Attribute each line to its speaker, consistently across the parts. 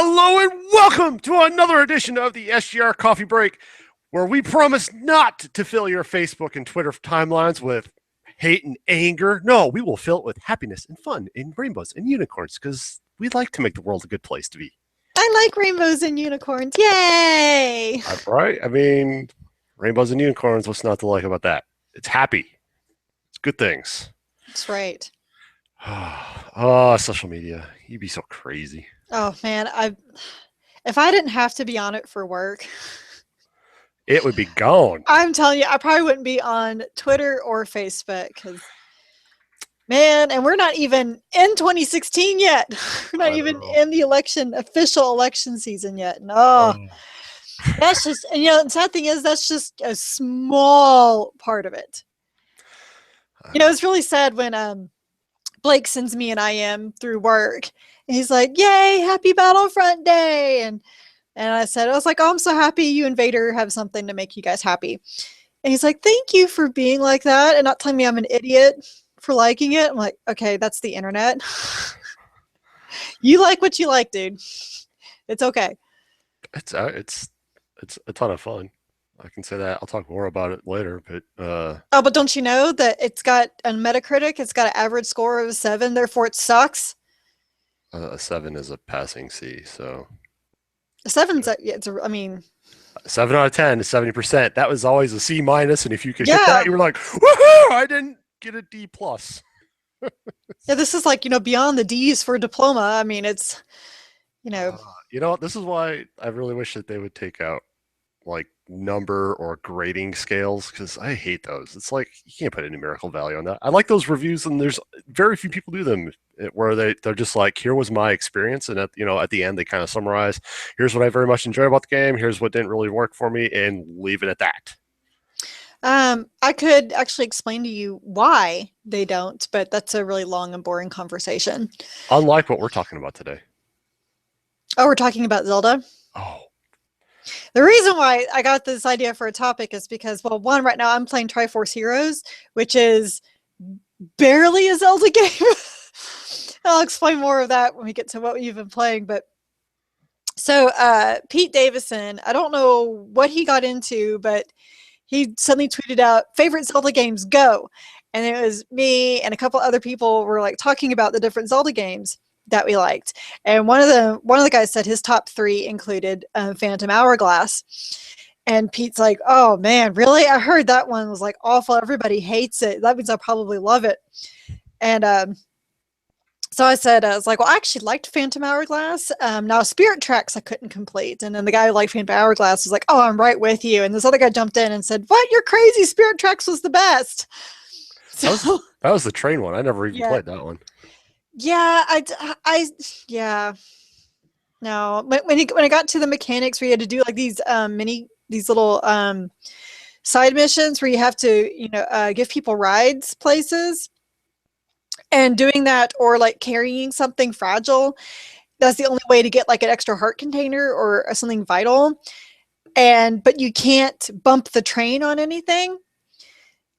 Speaker 1: Hello and welcome to another edition of the SGR Coffee Break, where we promise not to fill your Facebook and Twitter timelines with hate and anger. No, we will fill it with happiness and fun and rainbows and unicorns because we'd like to make the world a good place to be.
Speaker 2: I like rainbows and unicorns. Yay!
Speaker 1: That's right. I mean, rainbows and unicorns, what's not to like about that? It's happy. It's good things.
Speaker 2: That's right.
Speaker 1: Oh, social media. You'd be so crazy.
Speaker 2: Oh man, if I didn't have to be on it for work,
Speaker 1: it would be gone.
Speaker 2: I'm telling you, I probably wouldn't be on Twitter or Facebook because, man, and we're not even in 2016 yet. We're not even in the official election season yet. No, that's just, and the sad thing is that's just a small part of it. It's really sad when Blake sends me an IM through work. And he's like, "Yay, happy Battlefront Day!" And I was like, "Oh, I'm so happy you and Vader have something to make you guys happy." And he's like, "Thank you for being like that and not telling me I'm an idiot for liking it." I'm like, "Okay, that's the internet. You like what you like, dude. It's okay."
Speaker 1: It's a ton of fun. I can say that. I'll talk more about it later, but
Speaker 2: but don't you know that it's got a Metacritic? It's got an average score of 7, therefore it sucks.
Speaker 1: A 7 is a passing C, so
Speaker 2: a 7's I mean,
Speaker 1: 7 out of 10 is 70%. That was always a C minus, and if you could get that, you were like, "Woohoo! I didn't get a D plus."
Speaker 2: Yeah, this is like beyond the D's for diploma. I mean, it's
Speaker 1: this is why I really wish that they would take out like number or grading scales, because I hate those. It's like you can't put a numerical value on that. I like those reviews, and there's very few people do them where they're just like, here was my experience, and at the end they kind of summarize, here's what I very much enjoyed about the game, here's what didn't really work for me, and leave it at that.
Speaker 2: I could actually explain to you why they don't, but that's a really long and boring conversation.
Speaker 1: Unlike what we're talking about today.
Speaker 2: Oh, we're talking about Zelda?
Speaker 1: Oh.
Speaker 2: The reason why I got this idea for a topic is because, well, one, right now I'm playing Triforce Heroes, which is barely a Zelda game. I'll explain more of that when we get to what we've been playing. But so Pete Davison, I don't know what he got into, but he suddenly tweeted out, "Favorite Zelda games, go." And it was me and a couple other people were like talking about the different Zelda games that we liked, and one of the guys said his top 3 included Phantom Hourglass, and Pete's like, "Oh man, really? I heard that one was like awful. Everybody hates it. That means I probably love it." And so I said, I was like, "Well, I actually liked Phantom Hourglass. Now Spirit Tracks I couldn't complete." And then the guy who liked Phantom Hourglass was like, "Oh, I'm right with you." And this other guy jumped in and said, "What? You're crazy. Spirit Tracks was the best."
Speaker 1: So that was the train one. I never even played that one.
Speaker 2: Yeah, yeah. No, when I got to the mechanics where you had to do like these little side missions where you have to give people rides places, and doing that or like carrying something fragile, that's the only way to get like an extra heart container or something vital. But you can't bump the train on anything,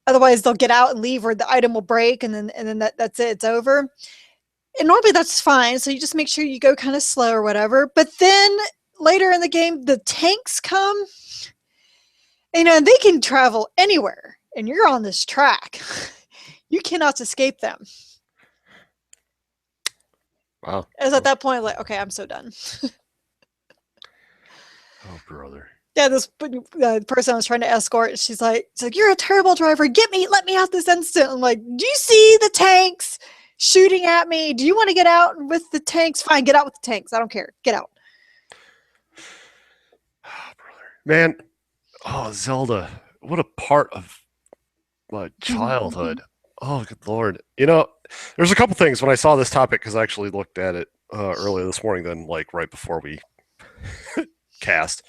Speaker 2: otherwise they'll get out and leave, or the item will break, and then that's it. It's over. And normally that's fine, so you just make sure you go kind of slow or whatever. But then later in the game, the tanks come, and they can travel anywhere, and you're on this track. You cannot escape them.
Speaker 1: Wow.
Speaker 2: I was at that point like, okay, I'm so done.
Speaker 1: Oh, brother.
Speaker 2: Yeah, this person I was trying to escort, she's like, "You're a terrible driver. Let me out this instant." I'm like, "Do you see the tanks shooting at me? Do you want to get out with the tanks? Fine, get out with the tanks. I don't care. Get out."
Speaker 1: Oh, brother. Man, Zelda. What a part of my childhood. Oh, good Lord. There's a couple things when I saw this topic, because I actually looked at it earlier this morning, then like right before we cast.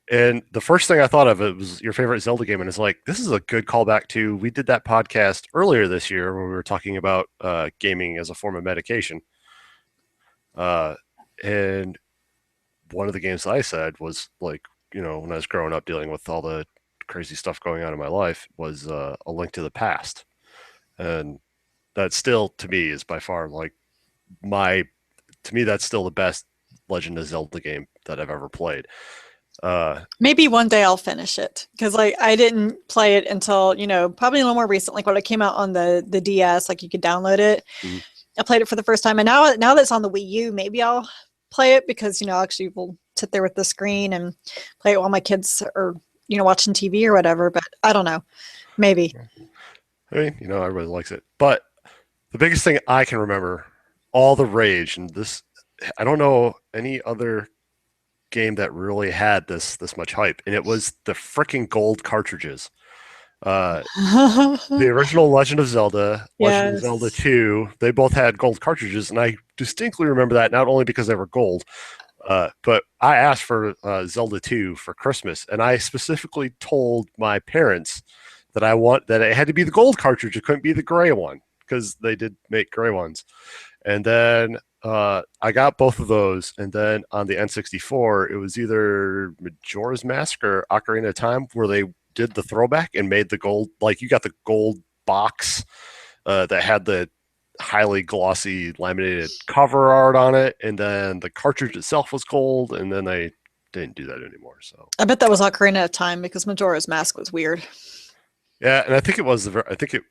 Speaker 1: And the first thing I thought of, it was your favorite Zelda game, and it's like, this is a good callback to, we did that podcast earlier this year where we were talking about gaming as a form of medication. And one of the games that I said was like, when I was growing up dealing with all the crazy stuff going on in my life, was A Link to the Past. And that still, to me, is by far like my to me, that's still the best Legend of Zelda game that I've ever played.
Speaker 2: Maybe one day I'll finish it because like I didn't play it until probably a little more recent, like when it came out on the DS, like you could download it.
Speaker 1: mm,
Speaker 2: I played it for the first time, and now that it's on the Wii U, maybe I'll play it because actually we'll sit there with the screen and play it while my kids are watching TV or whatever. But I don't know, maybe.
Speaker 1: I mean, everybody likes it. But the biggest thing I can remember, all the rage, and this, I don't know any other game that really had this much hype, and it was the freaking gold cartridges. Uh, the original Legend of Zelda, Legend of Zelda
Speaker 2: Yes.
Speaker 1: 2, they both had gold cartridges, and I distinctly remember that not only because they were gold, but I asked for Zelda 2 for Christmas, and I specifically told my parents that it had to be the gold cartridge. It couldn't be the gray one because they did make gray ones. And then I got both of those, and then on the N64, it was either Majora's Mask or Ocarina of Time where they did the throwback and made the gold. Like you got the gold box that had the highly glossy laminated cover art on it, and then the cartridge itself was gold, and then they didn't do that anymore. So
Speaker 2: I bet that was Ocarina of Time because Majora's Mask was weird.
Speaker 1: yeah, and I think it was I think it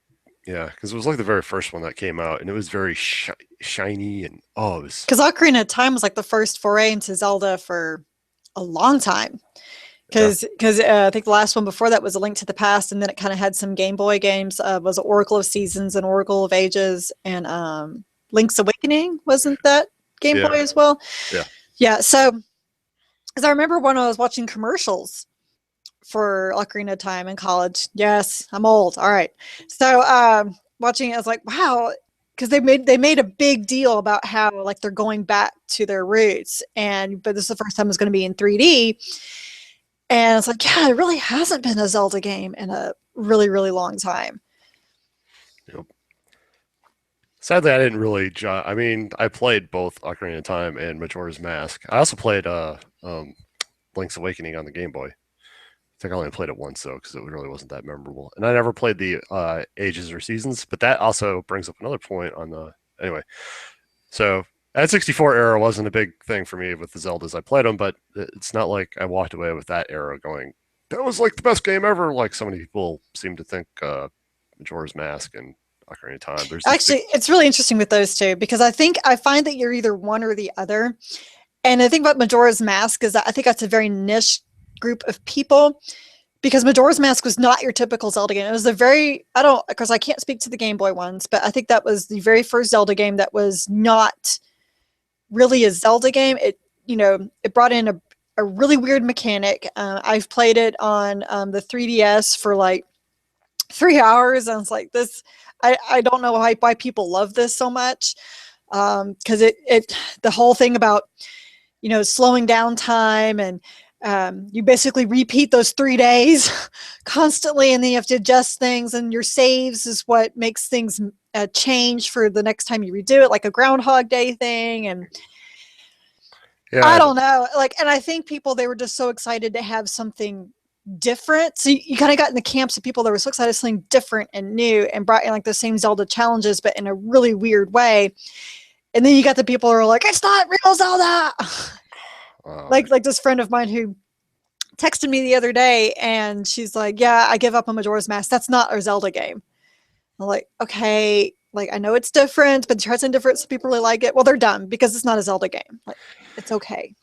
Speaker 1: yeah, because it was like the very first one that came out, and it was very shiny, and oh, it was
Speaker 2: Because Ocarina of Time was like the first foray into Zelda for a long time.
Speaker 1: yeah,
Speaker 2: Because I think the last one before that was A Link to the Past, and then it kind of had some Game Boy games. Was Oracle of Seasons and Oracle of Ages, and Link's Awakening wasn't that Game
Speaker 1: yeah,
Speaker 2: Boy as well?
Speaker 1: yeah.
Speaker 2: Yeah. So, because I remember when I was watching commercials for Ocarina of Time in college. Yes, I'm old. All right. So watching it, I was like, wow, because they made a big deal about how like they're going back to their roots, and but this is the first time it's going to be in 3D, and it's like, yeah, it really hasn't been a Zelda game in a really really long time.
Speaker 1: Yep. Sadly, I didn't really. I mean, I played both Ocarina of Time and Majora's Mask. I also played Link's Awakening on the Game Boy. I think I only played it once though, because it really wasn't that memorable. And I never played the Ages or Seasons, but that also brings up another point on the anyway. So N64 era wasn't a big thing for me with the Zeldas. I played them, but it's not like I walked away with that era going, that was like the best game ever. Like so many people seem to think Majora's Mask and Ocarina of Time. There's this big
Speaker 2: Actually, it's really interesting with those two because I find that you're either one or the other. And the thing about Majora's Mask is that I think that's a very niche group of people because Majora's Mask was not your typical Zelda game. It was the very, I don't, because I can't speak to the Game Boy ones, but I think that was the very first Zelda game that was not really a Zelda game. It brought in a really weird mechanic. I've played it on the 3DS for like 3 hours. And it's like this, I don't know why people love this so much. Because the whole thing about, slowing down time and you basically repeat those 3 days constantly, and then you have to adjust things, and your saves is what makes things change for the next time you redo it, like a Groundhog Day thing. And I
Speaker 1: yeah,
Speaker 2: don't know, like, and I think they were just so excited to have something different. So you kind of got in the camps of people that were so excited something different and new and brought in like the same Zelda challenges, but in a really weird way. And then you got the people who are like, it's not real Zelda.
Speaker 1: uh,
Speaker 2: like this friend of mine who texted me the other day and she's like, yeah, I give up on Majora's Mask. That's not our Zelda game. I'm like, okay, like I know it's different, but the chart's indifferent, so people really like it. Well, they're dumb because it's not a Zelda game. Like, it's okay.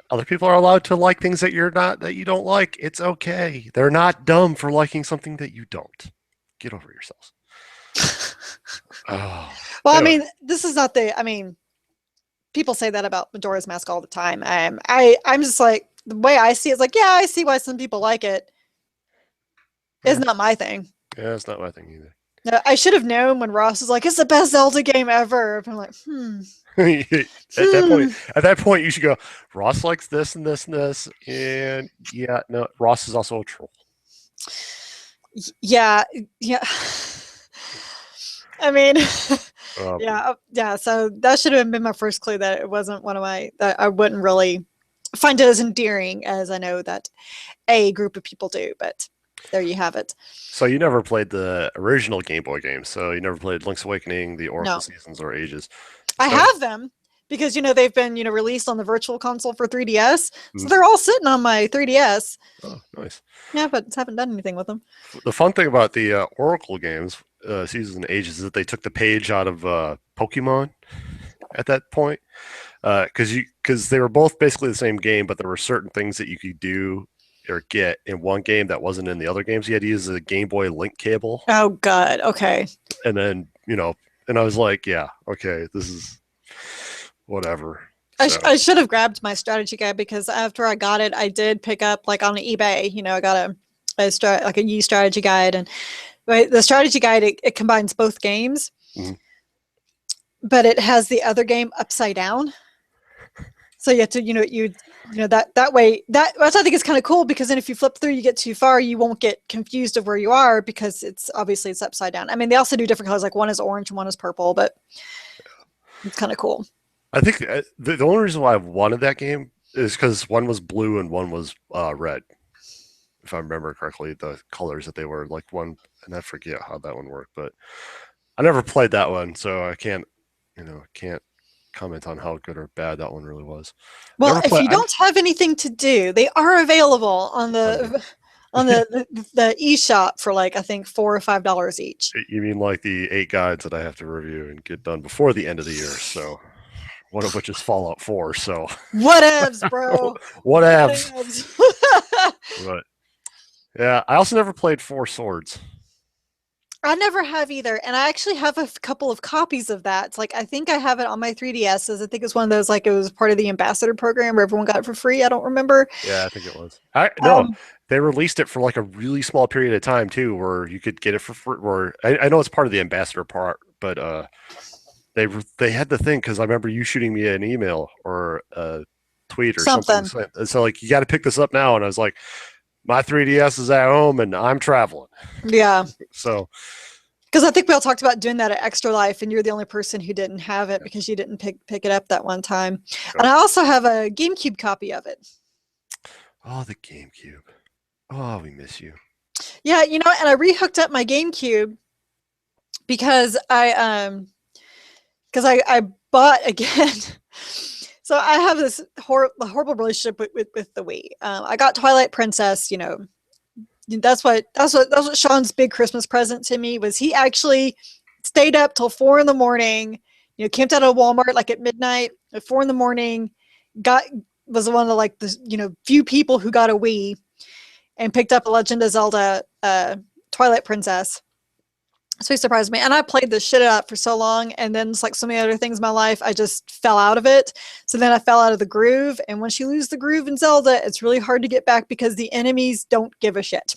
Speaker 1: other people are allowed to like things that you don't like. It's okay. They're not dumb for liking something that you don't. Get over yourselves. Oh,
Speaker 2: Well, I
Speaker 1: anyway,
Speaker 2: mean, this is not the. I mean, people say that about Majora's Mask all the time. I'm just like the way I see it is like, yeah, I see why some people like it. It's
Speaker 1: yeah,
Speaker 2: not my thing.
Speaker 1: yeah, it's not my thing either.
Speaker 2: I should have known when Ross was like, "It's the best Zelda game ever." I'm like,
Speaker 1: at that
Speaker 2: hmm.
Speaker 1: point, at that point, you should go. Ross likes this and this and this, and yeah, no, Ross is also a troll.
Speaker 2: Yeah, yeah. I mean,
Speaker 1: Uh,
Speaker 2: yeah, yeah. So that should have been my first clue that it wasn't one of my that I wouldn't really find it as endearing as I know that a group of people do. But there you have it.
Speaker 1: so you never played the original Game Boy games. So you never played Link's Awakening, the Oracle
Speaker 2: No,
Speaker 1: Seasons, or Ages.
Speaker 2: I
Speaker 1: So
Speaker 2: have them, because they've been released on the virtual console for 3DS, so
Speaker 1: Mm.
Speaker 2: they're all sitting on my 3DS.
Speaker 1: Oh, nice.
Speaker 2: Yeah, but haven't done anything with them.
Speaker 1: The fun thing about the Oracle games, Seasons and Ages, is that they took the page out of Pokemon at that point, because they were both basically the same game, but there were certain things that you could do or get in one game that wasn't in the other games. You had to use the Game Boy Link cable,
Speaker 2: Oh God. Okay.
Speaker 1: and then and I was like, yeah, okay, this is whatever.
Speaker 2: I,
Speaker 1: So
Speaker 2: I should have grabbed my strategy guide because after I got it, I did pick up like on eBay. I got like a Yi strategy guide, and right, the strategy guide it combines both games,
Speaker 1: mhm.
Speaker 2: but it has the other game upside down. So you have to that way that's I think is kind of cool because then if you flip through, you get too far, you won't get confused of where you are because it's obviously it's upside down. I mean, they also do different colors, like one is orange and one is purple, but it's kind of cool.
Speaker 1: I think the only reason why I wanted that game is because one was blue and one was red, if I remember correctly, the colors that they were like one, and I forget how that one worked, but I never played that one, so I can't comment on how good or bad that one really was. I
Speaker 2: Well,
Speaker 1: never
Speaker 2: if
Speaker 1: played.
Speaker 2: you don't have anything to do, they are available on the on the eShop for like I think $4 or $5 each.
Speaker 1: You mean like the 8 guides that I have to review and get done before the end of the year? So one of which is Fallout 4. So
Speaker 2: Whatevs, bro.
Speaker 1: what abs?
Speaker 2: Whatevs.
Speaker 1: But yeah, I also never played Four Swords.
Speaker 2: I never have either, and I actually have a couple of copies of that. It's like I think I have it on my 3DSs. I think it's one of those like it was part of the ambassador program where everyone got it for free. I don't remember.
Speaker 1: Yeah, I think it was. I no,
Speaker 2: Um,
Speaker 1: they released it for like a really small period of time too, where you could get it for free. Or I know it's part of the ambassador part, but they had the thing because I remember you shooting me an email or a tweet or something.
Speaker 2: Something.
Speaker 1: So like you got to pick this up now, and I was like, my 3DS is at home and I'm traveling.
Speaker 2: Yeah.
Speaker 1: So
Speaker 2: Because I think we all talked about doing that at Extra Life, and you're the only person who didn't have it
Speaker 1: yeah,
Speaker 2: because you didn't pick it up that one time. And
Speaker 1: yep.
Speaker 2: I also have a GameCube copy of it.
Speaker 1: Oh, the GameCube. Oh, we miss you.
Speaker 2: Yeah, and I rehooked up my GameCube because I bought again. So I have this horrible relationship with the Wii. I got Twilight Princess. That's what Sean's big Christmas present to me was. He actually stayed up till 4 in the morning. Camped out of Walmart like at midnight at 4 in the morning. Got was one of the like the few people who got a Wii and picked up a Legend of Zelda Twilight Princess. So he surprised me, and I played the shit out for so long, and then it's like so many other things in my life, I just fell out of it. So then I fell out of the groove, and once you lose the groove in Zelda, it's really hard to get back because the enemies don't give a shit.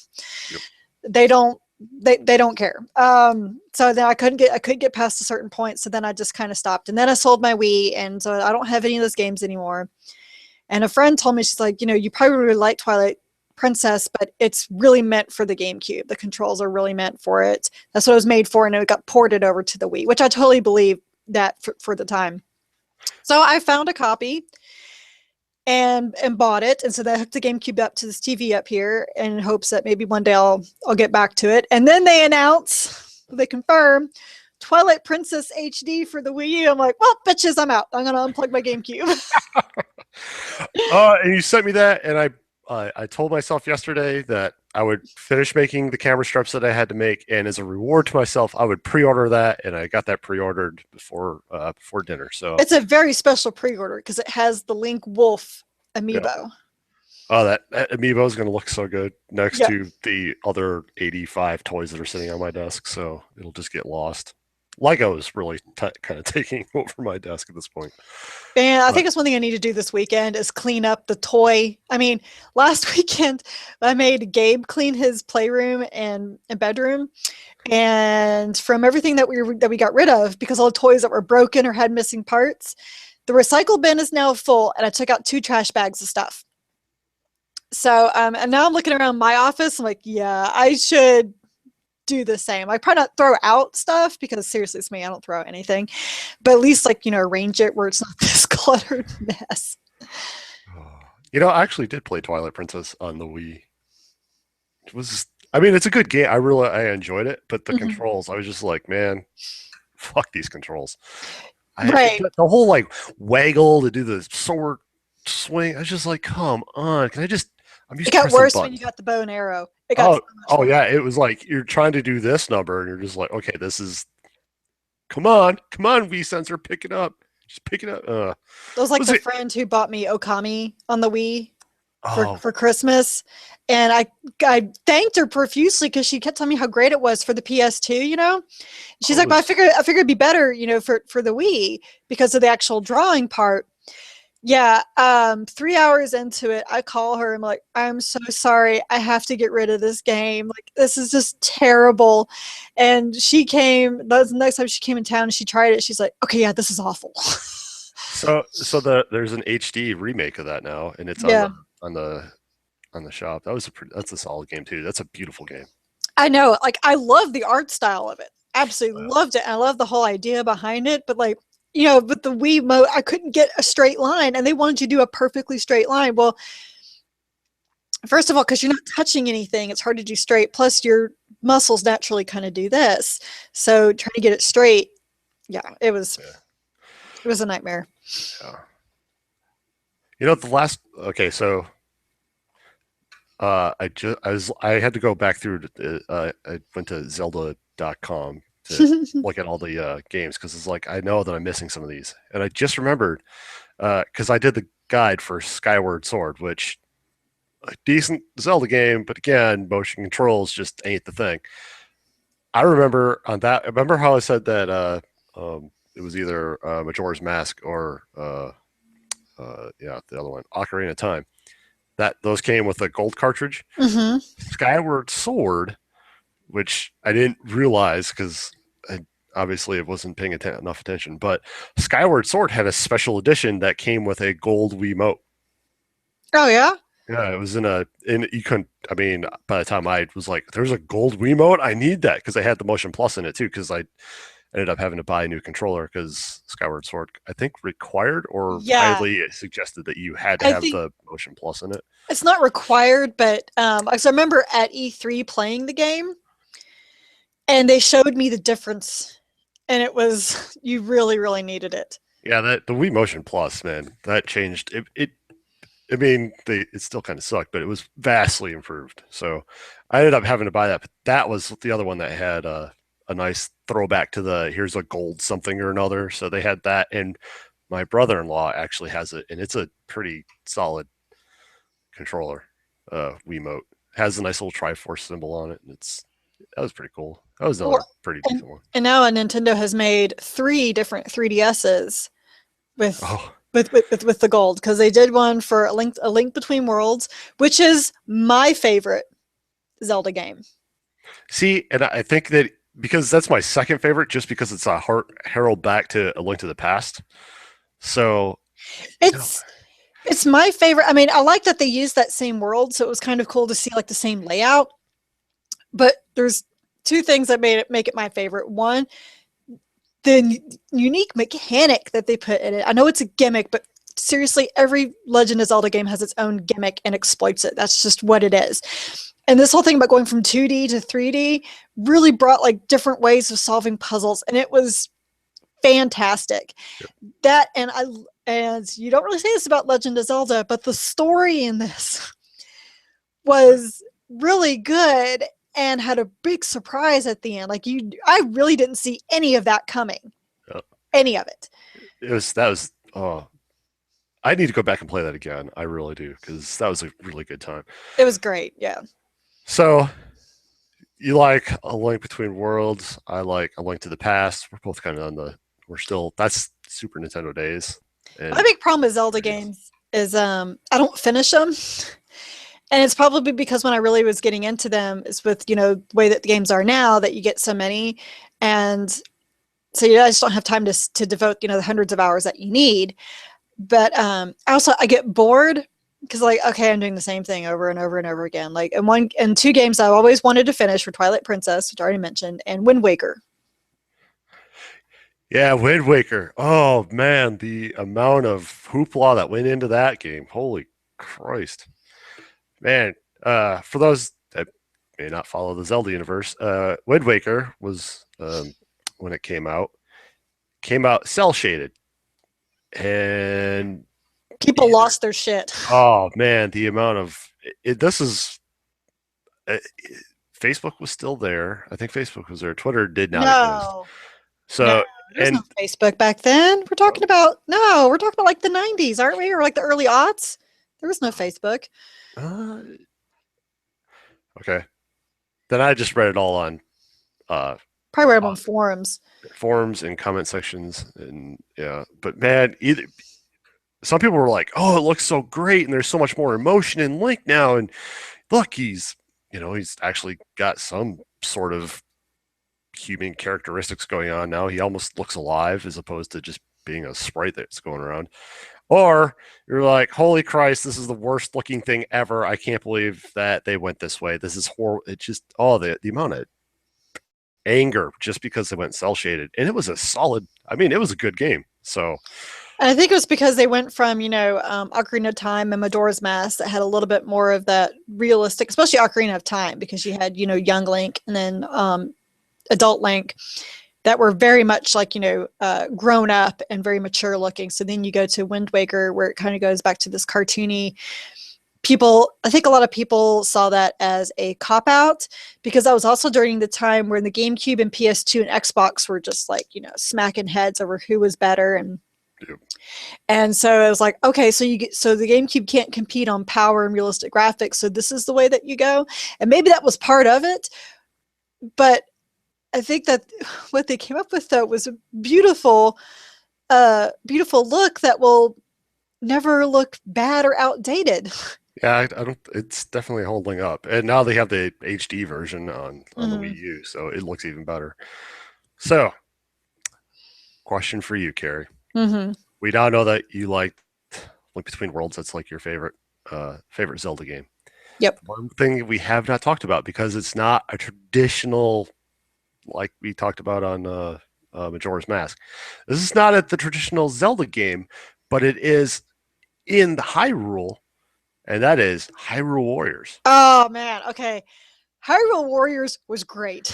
Speaker 1: Yep.
Speaker 2: They don't. They don't care. So then I couldn't get past a certain point. So then I just kind of stopped, and then I sold my Wii, and so I don't have any of those games anymore. And a friend told me, she's like, you probably really like Twilight Princess, but it's really meant for the GameCube. The controls are really meant for it. That's what it was made for, and it got ported over to the Wii, which I totally believe that for the time. So I found a copy and bought it, and so I hooked the GameCube up to this TV up here in hopes that maybe one day I'll get back to it. And then they confirm Twilight Princess HD for the Wii U. I'm like, well, bitches, I'm out. I'm gonna unplug my GameCube.
Speaker 1: And you sent me that, and I told myself yesterday that I would finish making the camera straps that I had to make, and as a reward to myself, I would pre-order that, and I got that pre-ordered before dinner. So,
Speaker 2: It's a very special pre-order because it has the Link Wolf
Speaker 1: yeah.
Speaker 2: amiibo.
Speaker 1: Oh, that amiibo is going to look so good next
Speaker 2: Yeah.
Speaker 1: to the other 85 toys that are sitting on my desk, so it'll just get lost. Lego is really kind of taking over my desk at this point.
Speaker 2: And I
Speaker 1: But
Speaker 2: think it's one thing I need to do this weekend is clean up the toy. I mean, last weekend I made Gabe clean his playroom and bedroom, and from everything that we got rid of because all the toys that were broken or had missing parts, the recycle bin is now full, and I took out 2 trash bags of stuff. So and now I'm looking around my office. I'm like, yeah, I should do the same. I probably not throw out stuff because seriously, it's me. I don't throw out anything, but at least like arrange it where it's not this cluttered mess.
Speaker 1: I actually did play Twilight Princess on the Wii. It was, I mean, it's a good game. I enjoyed it, but the
Speaker 2: Mhm.
Speaker 1: controls, I was just like, man, fuck these controls.
Speaker 2: Right.
Speaker 1: The whole like waggle to do the sword swing. I was just like, come on, can I just? I'm
Speaker 2: It
Speaker 1: used to
Speaker 2: got
Speaker 1: pressing
Speaker 2: worse when you
Speaker 1: buttons.
Speaker 2: got the bow and arrow. It got
Speaker 1: Oh,
Speaker 2: so much
Speaker 1: oh
Speaker 2: worse.
Speaker 1: yeah, it was like you're trying to do this number, and you're just like, okay, this is. Come on, V sensor, pick it up. Just pick it up.
Speaker 2: It was like
Speaker 1: Was
Speaker 2: the
Speaker 1: it?
Speaker 2: friend who bought me Okami on the Wii
Speaker 1: Oh,
Speaker 2: for Christmas, and I thanked her profusely because she kept telling me how great it was for the PS2. She's
Speaker 1: oh, it
Speaker 2: like, "But
Speaker 1: was.
Speaker 2: I figured it'd be better, for the Wii because of the actual drawing part." Yeah, 3 hours into it, I call her. I'm like, "I'm so sorry. I have to get rid of this game. Like, this is just terrible." And she came. That was the next time she came in town. And she tried it. She's like, "Okay, yeah, this is awful."
Speaker 1: There's an HD remake of that now, and it's
Speaker 2: Yeah,
Speaker 1: on the on the shop. That's a solid game too. That's a beautiful game.
Speaker 2: I know. Like, I love the art style of it. Absolutely
Speaker 1: Wow.
Speaker 2: loved it. And I love the whole idea behind it. But like, with the Wii mode, I couldn't get a straight line, and they wanted you to do a perfectly straight line. Well, first of all, because you're not touching anything, it's hard to do straight. Plus, your muscles naturally kind of do this. So trying to get it straight, yeah,
Speaker 1: Yeah,
Speaker 2: it was a nightmare.
Speaker 1: yeah. The last. Okay, so I had to go back through. I went to Zelda.com to look at all the games because it's like I know that I'm missing some of these, and I just remembered because I did the guide for Skyward Sword, which a decent Zelda game, but again, motion controls just ain't the thing. I remember on that. Remember how I said that it was either Majora's Mask or yeah, the other one, Ocarina of Time. That those came with a gold cartridge.
Speaker 2: Mm-hmm.
Speaker 1: Skyward Sword, which I didn't realize because obviously it wasn't paying enough attention, but Skyward Sword had a special edition that came with a gold Wiimote.
Speaker 2: Oh yeah,
Speaker 1: Yeah, it was in you couldn't. I mean, by the time I was like, "There's a gold Wiimote, I need that," because I had the Motion Plus in it too. Because I ended up having to buy a new controller because Skyward Sword, I think, required or
Speaker 2: yeah.
Speaker 1: highly suggested that you had to
Speaker 2: I
Speaker 1: have
Speaker 2: think
Speaker 1: the Motion Plus in it.
Speaker 2: it's not required, but I remember at E3 playing the game, and they showed me the difference, and it was you really, really needed it.
Speaker 1: Yeah, that the Wii Motion Plus, man, that changed it. I mean, it still kind of sucked, but it was vastly improved. So I ended up having to buy that. But that was the other one that had a nice throwback to the here's a gold something or another. So they had that, and my brother-in-law actually has it, and it's a pretty solid controller. Wiimote has a nice little Triforce symbol on it, and that was pretty cool. That was another
Speaker 2: Well,
Speaker 1: pretty
Speaker 2: and
Speaker 1: decent one.
Speaker 2: and now Nintendo has made three different 3DSs with
Speaker 1: Oh,
Speaker 2: with the gold because they did one for a link between worlds, which is my favorite Zelda game.
Speaker 1: see, and I think that because that's my second favorite, just because it's a herald back to A Link to the Past. So, you know,
Speaker 2: It's it's my favorite. I mean, I like that they used that same world, so it was kind of cool to see like the same layout. But there's two things that made it make it my favorite. One, the unique mechanic that they put in it. I know it's a gimmick, but seriously, every Legend of Zelda game has its own gimmick and exploits it. That's just what it is. And this whole thing about going from 2D to 3D really brought like different ways of solving puzzles, and it was fantastic. That and you don't really say this about Legend of Zelda, but the story in this was really good and had a big surprise at the end. Like I really didn't see any of that coming.
Speaker 1: uh,
Speaker 2: Any of it.
Speaker 1: it was that was oh, I need to go back and play that again. I really do because that was a really good time.
Speaker 2: It was great. Yeah.
Speaker 1: So you like A Link Between Worlds? I like A Link to the Past. We're both kind of on the. We're still that's Super Nintendo days,
Speaker 2: My
Speaker 1: and
Speaker 2: big problem with Zelda
Speaker 1: 3DS.
Speaker 2: games is I don't finish them. And it's probably because when I really was getting into them is with, the way that the games are now that you get so many. And so I just don't have time to devote, the hundreds of hours that you need. But I get bored because like, okay, I'm doing the same thing over and over and over again. Like and two games I've always wanted to finish were Twilight Princess, which I already mentioned, and Wind Waker.
Speaker 1: Yeah, Wind Waker. Oh man, the amount of hoopla that went into that game. Holy Christ, man. For those that may not follow the Zelda universe, Wind Waker was when it came out. came out cell shaded, and
Speaker 2: People lost their shit.
Speaker 1: oh man, the amount of this is uh, Facebook was still there. I think Facebook was there. Twitter did not exist.
Speaker 2: No, no,
Speaker 1: So
Speaker 2: there was no
Speaker 1: and
Speaker 2: Facebook back then. We're talking about like the 90s, aren't we? Or like the early aughts. There was no Facebook.
Speaker 1: uh, okay, then I just read it all on uh,
Speaker 2: Probably read them
Speaker 1: uh,
Speaker 2: on forums.
Speaker 1: forums and comment sections, and yeah. But man, either some people were like, "Oh, it looks so great, and there's so much more emotion in Link now." And look, he's actually got some sort of human characteristics going on now. He almost looks alive as opposed to just being a sprite that's going around. Or you're like, "Holy Christ, this is the worst looking thing ever. I can't believe that they went this way. This is horrible." It just the amount of anger just because they went cell shaded, and it was a solid. I mean, it was a good game. So
Speaker 2: And I think it was because they went from, Ocarina of Time and Majora's Mask that had a little bit more of that realistic, especially Ocarina of Time, because you had, young Link and then adult Link that were very much like, grown up and very mature looking. So then you go to Wind Waker, where it kind of goes back to this cartoony. I think a lot of people saw that as a cop out because that was also during the time when the GameCube and PS2 and Xbox were just like, smacking heads over who was better.
Speaker 1: yeah.
Speaker 2: And so it was like, okay, so the GameCube can't compete on power and realistic graphics, so this is the way that you go. And maybe that was part of it, but I think that what they came up with though was a beautiful look that will never look bad or outdated.
Speaker 1: Yeah, I don't. It's definitely holding up, and now they have the HD version on the
Speaker 2: Mm-hmm.
Speaker 1: Wii U, so it looks even better. So, question for you, Carrie.
Speaker 2: Mm-hmm.
Speaker 1: We now know that you like Link Between Worlds. That's like your favorite Zelda game.
Speaker 2: Yep.
Speaker 1: One thing we have not talked about because it's not a traditional like we talked about on Majora's Mask. This is not the traditional Zelda game, but it is in the Hyrule, and that is Hyrule Warriors.
Speaker 2: Oh man. Okay. Hyrule Warriors was great.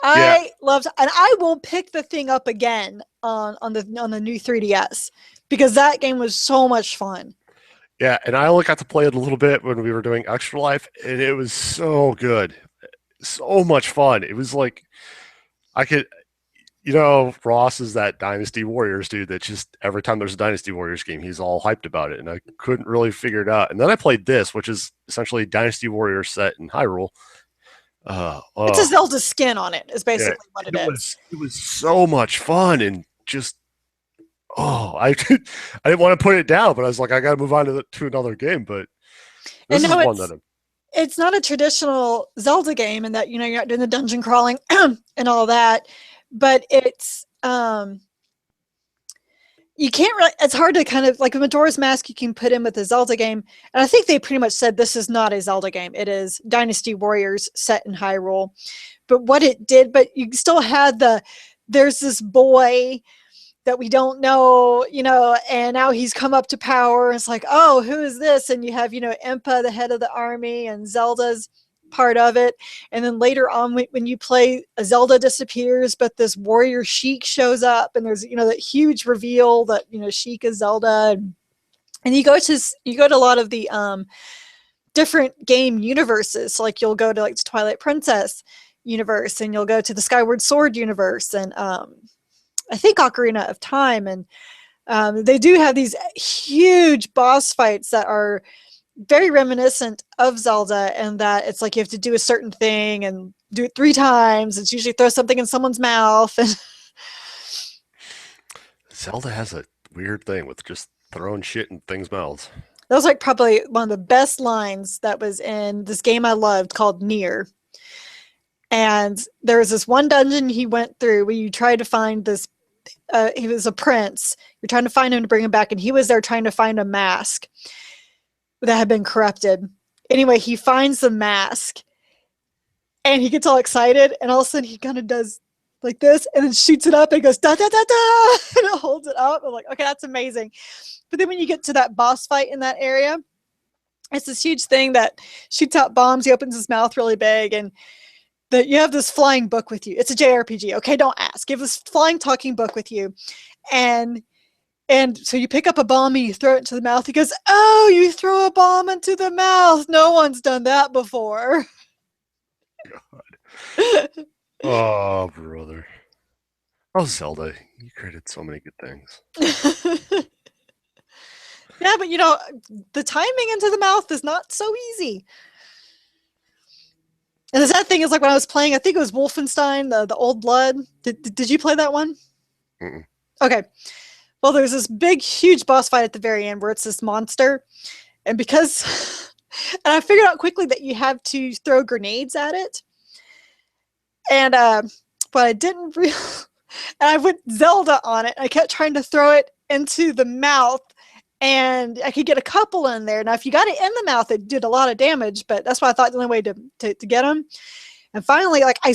Speaker 1: Yeah,
Speaker 2: I loved, and I will pick the thing up again on the new 3DS because that game was so much fun.
Speaker 1: yeah, and I only got to play it a little bit when we were doing Extra Life, and it was so good, so much fun. It was like I could, Ross is that Dynasty Warriors dude that just every time there's a Dynasty Warriors game, he's all hyped about it, and I couldn't really figure it out. And then I played this, which is essentially Dynasty Warriors set in Hyrule.
Speaker 2: It's a
Speaker 1: Oh,
Speaker 2: Zelda skin on it, is
Speaker 1: yeah,
Speaker 2: basically what it is.
Speaker 1: it was so much fun and just I I didn't want to put it down, but I was like, I got to move on to another game. But
Speaker 2: And
Speaker 1: this is
Speaker 2: no,
Speaker 1: one that
Speaker 2: it's not a traditional Zelda game in that you're not doing the dungeon crawling and all that, but you can't really, it's hard to kind of like a Majora's Mask you can put in with a Zelda game. And I think they pretty much said this is not a Zelda game. It is Dynasty Warriors set in Hyrule. But what it did, but you still had there's this boy that we don't know, and now he's come up to power. It's like, oh, who is this? And you have, Impa, the head of the army, and Zelda's part of it. And then later on, when you play, Zelda disappears, but this warrior Sheik shows up, and there's, that huge reveal that, Sheik is Zelda. And you go to a lot of the different game universes. So like you'll go to like Twilight Princess universe, and you'll go to the Skyward Sword universe, and I think Ocarina of Time, and they do have these huge boss fights that are very reminiscent of Zelda, and that it's like you have to do a certain thing and do it 3 times. It's usually throw something in someone's mouth. And
Speaker 1: Zelda has a weird thing with just throwing shit in things' mouths.
Speaker 2: that was like probably one of the best lines that was in this game I loved called Nier. And there was this one dungeon he went through where you tried to find this. He was a prince. You're trying to find him to bring him back, and he was there trying to find a mask that had been corrupted. Anyway, he finds the mask, and he gets all excited, and all of a sudden he kind of does like this, and then shoots it up, and goes da da da da, and it holds it up. I'm like, okay, that's amazing. But then when you get to that boss fight in that area, it's this huge thing that shoots out bombs. He opens his mouth really big, and that you have this flying book with you. It's a JRPG. Okay, don't ask. You have this flying talking book with you, and so you pick up a bomb and you throw it into the mouth. He goes, "Oh, you throw a bomb into the mouth. No one's done that before."
Speaker 1: Oh, brother. Oh, Zelda, you created so many good things.
Speaker 2: Yeah, but the timing into the mouth is not so easy. And the sad thing is, like when I was playing, I think it was Wolfenstein, the Old Blood. Did you play that one?
Speaker 1: Mm-mm.
Speaker 2: Okay. Well, there's this big, huge boss fight at the very end where it's this monster, and because, and I figured out quickly that you have to throw grenades at it, and but I didn't really, and I went Zelda on it. I kept trying to throw it into the mouth, and I could get a couple in there. Now, if you got it in the mouth, it did a lot of damage, but that's why I thought the only way to get them. And finally, like I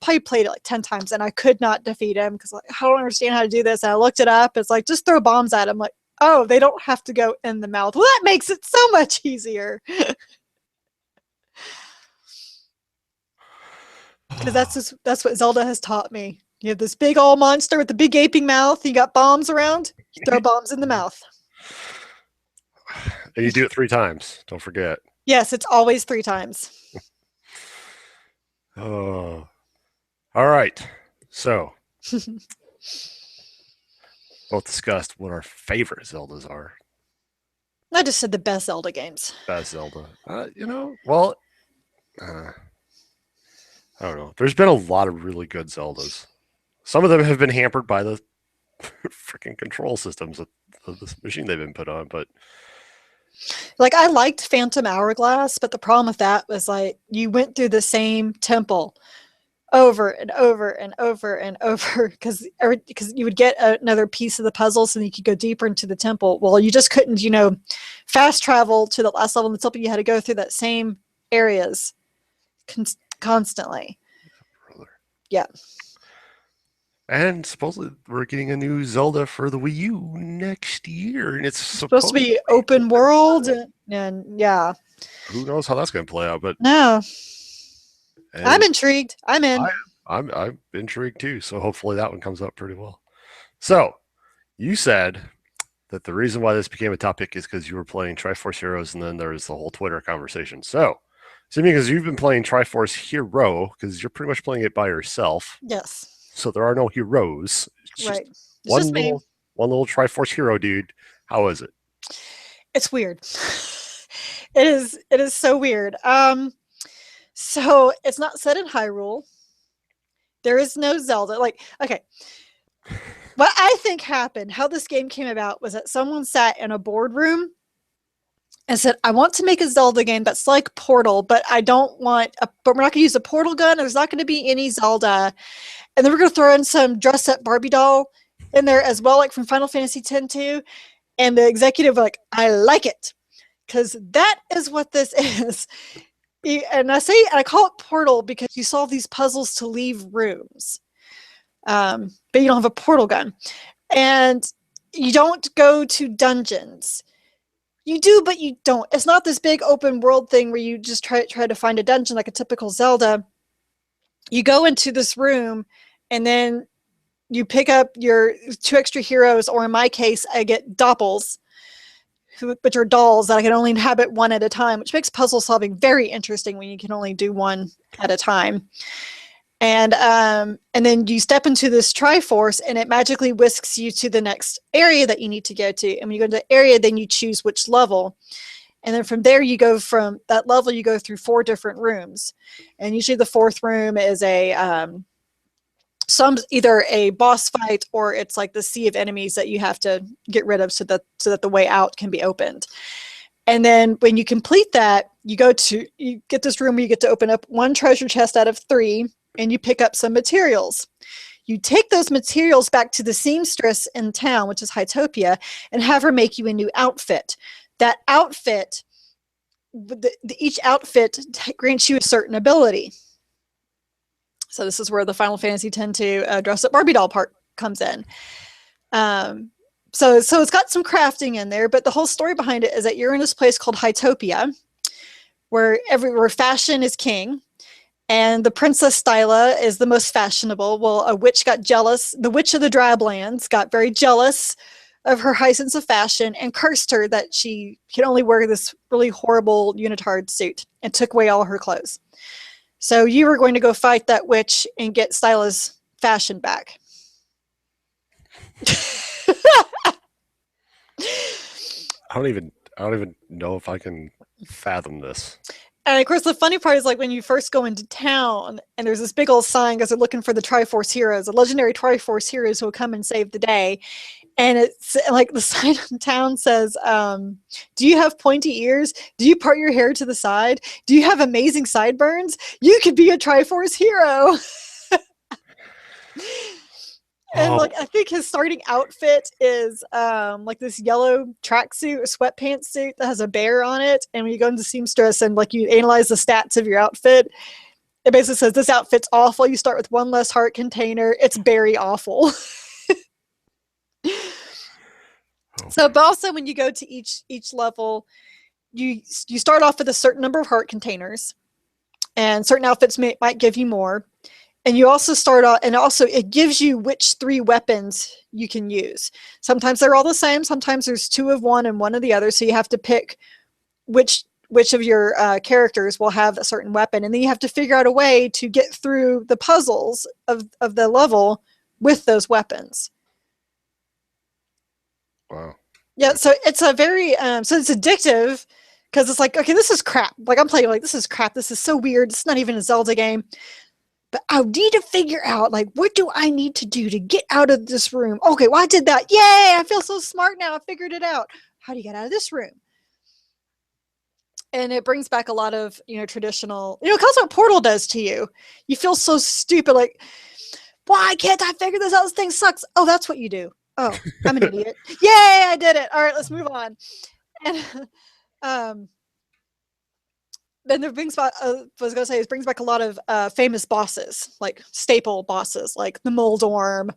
Speaker 2: played it like 10 times and I could not defeat him because like, I don't understand how to do this. And I looked it up. It's like, just throw bombs at him. Like, oh, they don't have to go in the mouth. Well, that makes it so much easier. Because that's what Zelda has taught me. You have this big old monster with the big gaping mouth. You got bombs around. You throw bombs in the mouth.
Speaker 1: And you do it 3 times. Don't forget.
Speaker 2: Yes, it's always 3 times.
Speaker 1: Oh. All right. So, both discussed what our favorite Zeldas are.
Speaker 2: I just said the best Zelda games.
Speaker 1: Best Zelda. Well, I don't know. There's been a lot of really good Zeldas. Some of them have been hampered by the freaking control systems of this machine they've been put on, but
Speaker 2: like I liked Phantom Hourglass, but the problem with that was like you went through the same temple over and over and over and over because you would get another piece of the puzzle so you could go deeper into the temple. Well, you just couldn't, fast travel to the last level of the temple. You had to go through that same areas constantly.
Speaker 1: brother.
Speaker 2: Yeah.
Speaker 1: And supposedly we're getting a new Zelda for the Wii U next year, and it's
Speaker 2: Supposed to be open world, and yeah.
Speaker 1: Who knows how that's going to play out? But
Speaker 2: no, I'm intrigued. I'm in.
Speaker 1: I'm intrigued too. So hopefully that one comes up pretty well. So you said that the reason why this became a topic is because you were playing Triforce Heroes, and then there was the whole Twitter conversation. So, assuming because you've been playing Triforce Hero, because you're pretty much playing it by yourself.
Speaker 2: Yes.
Speaker 1: So there are no heroes.
Speaker 2: It's right. It's
Speaker 1: one
Speaker 2: just
Speaker 1: little,
Speaker 2: me.
Speaker 1: One little Triforce Hero dude. How is it?
Speaker 2: It's weird. It is so weird. So it's not set in Hyrule. There is no Zelda. Like, okay. What I think happened, how this game came about, was that someone sat in a boardroom and said, I want to make a Zelda game that's like Portal, but but we're not gonna use a portal gun, there's not gonna be any Zelda. And then we're gonna throw in some dress up Barbie doll in there as well, like from Final Fantasy X too. And the executive like, I like it. Because that is what this is. And I call it Portal because you solve these puzzles to leave rooms. But you don't have a portal gun. And you don't go to dungeons. You do, but you don't. It's not this big open world thing where you just try to find a dungeon like a typical Zelda. You go into this room and then you pick up your 2 extra heroes, or in my case, I get doppels, which are dolls that I can only inhabit one at a time, which makes puzzle solving very interesting when you can only do one at a time. And then you step into this Triforce and it magically whisks you to the next area that you need to go to. And when you go to the area, then you choose which level. And then from there, you go from that level, you go through 4 different rooms. And usually the 4th room is either a boss fight or it's like the sea of enemies that you have to get rid of so that the way out can be opened. And then when you complete that, you get this room where you get to open up 1 treasure chest out of 3, and you pick up some materials. You take those materials back to the seamstress in town, which is Hytopia, and have her make you a new outfit. That outfit, each outfit grants you a certain ability. So this is where the Final Fantasy X-2 dress up Barbie doll part comes in. So it's got some crafting in there, but the whole story behind it is that you're in this place called Hytopia, where fashion is king, And the Princess Styla is the most fashionable. Well, a witch got jealous. The witch of the Drablands got very jealous of her high sense of fashion and cursed her that she could only wear this really horrible unitard suit and took away all her clothes. So you were going to go fight that witch and get Styla's fashion back.
Speaker 1: I don't even know if I can fathom this.
Speaker 2: And of course, the funny part is like when you first go into town and there's this big old sign because they're looking for the Triforce heroes, the legendary Triforce heroes who will come and save the day. And it's like the sign in town says, do you have pointy ears? Do you part your hair to the side? Do you have amazing sideburns? You could be a Triforce hero. And like I think his starting outfit is like this yellow tracksuit or sweatpants suit that has a bear on it. And when you go into seamstress and like you analyze the stats of your outfit, it basically says this outfit's awful. You start with one less heart container. It's very awful. So, but also when you go to each level, you start off with a certain number of heart containers, and certain outfits might give you more. And you also start off, and also it gives you which 3 weapons you can use. Sometimes they're all the same. Sometimes there's 2 of one and 1 of the other. So you have to pick which of your characters will have a certain weapon, and then you have to figure out a way to get through the puzzles of the level with those weapons.
Speaker 1: Wow.
Speaker 2: Yeah, so it's a very so it's addictive because it's like, okay, this is crap. Like I'm playing like this is crap. This is so weird. It's not even a Zelda game. But I need to figure out like what do I need to do to get out of this room? Okay, well I did that. Yay! I feel so smart now. I figured it out. How do you get out of this room? And it brings back a lot of traditional. Because what Portal does to you. You feel so stupid. Like, why can't I figure this out? This thing sucks. Oh, that's what you do. Oh, I'm an idiot. Yay, I did it. All right, let's move on. And then it brings back, what I was going to say, it brings back a lot of famous bosses, like staple bosses, like the Moldorm,